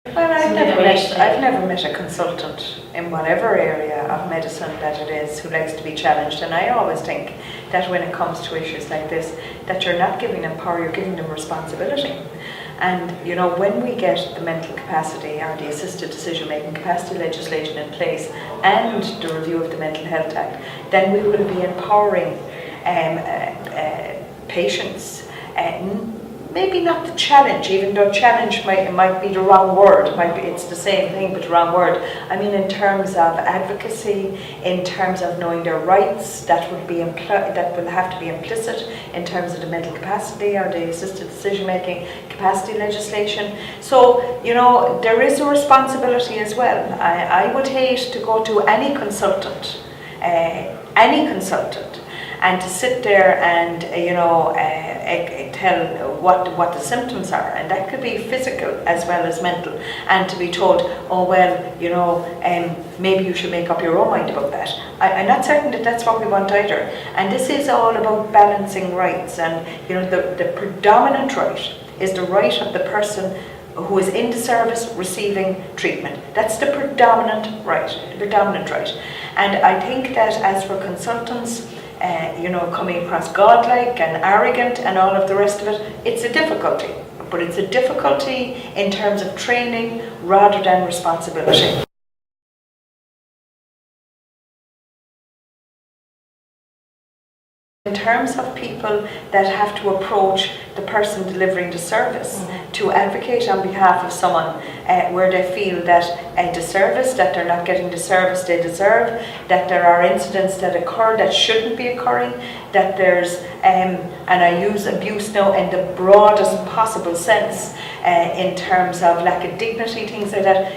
Well, I've never met a consultant in whatever area of medicine that it is who likes to be challenged, and I always think that when it comes to issues like this, that you're not giving them power, you're giving them responsibility. And you know, when we get the mental capacity or the assisted decision-making capacity legislation in place and the review of the Mental Health Act, then we will be empowering patients. Maybe not the challenge, even though challenge might be the wrong word. It's the same thing, but the wrong word. I mean, in terms of advocacy, in terms of knowing their rights, that will have to be implicit in terms of the mental capacity or the assisted decision-making capacity legislation. So, you know, there is a responsibility as well. I would hate to go to any consultant, and to sit there and tell what the symptoms are, and that could be physical as well as mental, and to be told, oh well, you know, maybe you should make up your own mind about that. I'm not certain that that's what we want either. And this is all about balancing rights, and you know, the predominant right is the right of the person who is in the service receiving treatment. That's the predominant right. And I think that as for consultants, coming across godlike and arrogant and all of the rest of it, it's a difficulty. But it's a difficulty in terms of training rather than responsibility. In terms of people that have to approach the person delivering the service to advocate on behalf of someone where they feel that that they're not getting the service they deserve, that there are incidents that occur that shouldn't be occurring, that there's, and I use abuse now in the broadest possible sense, in terms of lack of dignity, things like that.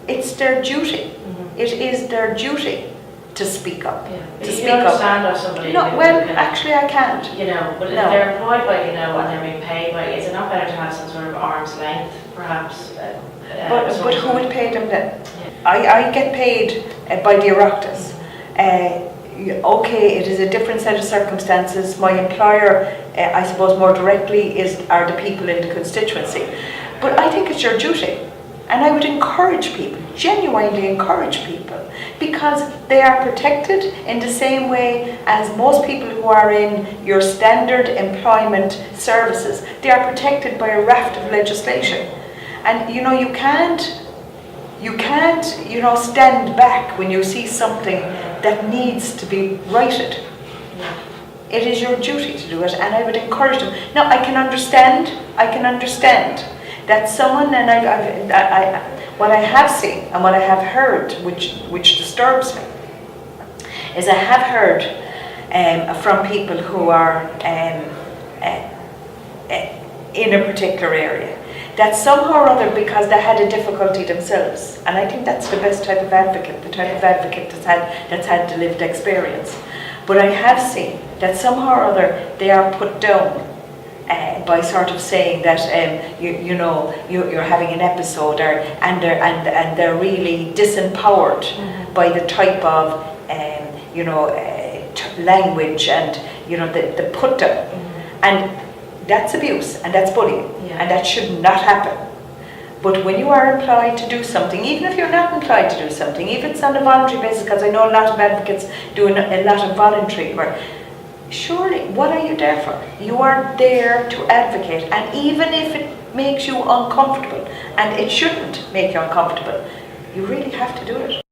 It's their duty. It is their duty to speak up. Yeah. You understand that somebody? No, well, actually I can't. You know, but if they're employed by, and they're being paid by, is it not better to have some sort of arm's length, perhaps? But who would pay them then? Yeah. I get paid by the Oireachtas. Okay, it is a different set of circumstances. My employer, I suppose more directly, are the people in the constituency. But I think it's your duty. And I would encourage people, genuinely encourage people, because they are protected in the same way as most people who are in your standard employment services. They are protected by a raft of legislation. And you know, you can't stand back when you see something that needs to be righted. It is your duty to do it, and I would encourage them. Now, I can understand that someone, and what I have seen and what I have heard, which disturbs me, is I have heard from people who are in a particular area, that somehow or other, because they had a difficulty themselves, and I think that's the best type of advocate, the type of advocate that's had the lived experience. But I have seen that somehow or other they are put down by sort of saying that you're having an episode, and they're really disempowered by the type of language and the put down, and that's abuse and that's bullying, and that should not happen. But when you are employed to do something, even if you're not employed to do something, even if it's on a voluntary basis, because I know a lot of advocates doing a lot of voluntary work, surely, what are you there for? You are there to advocate, and even if it makes you uncomfortable, and it shouldn't make you uncomfortable, you really have to do it.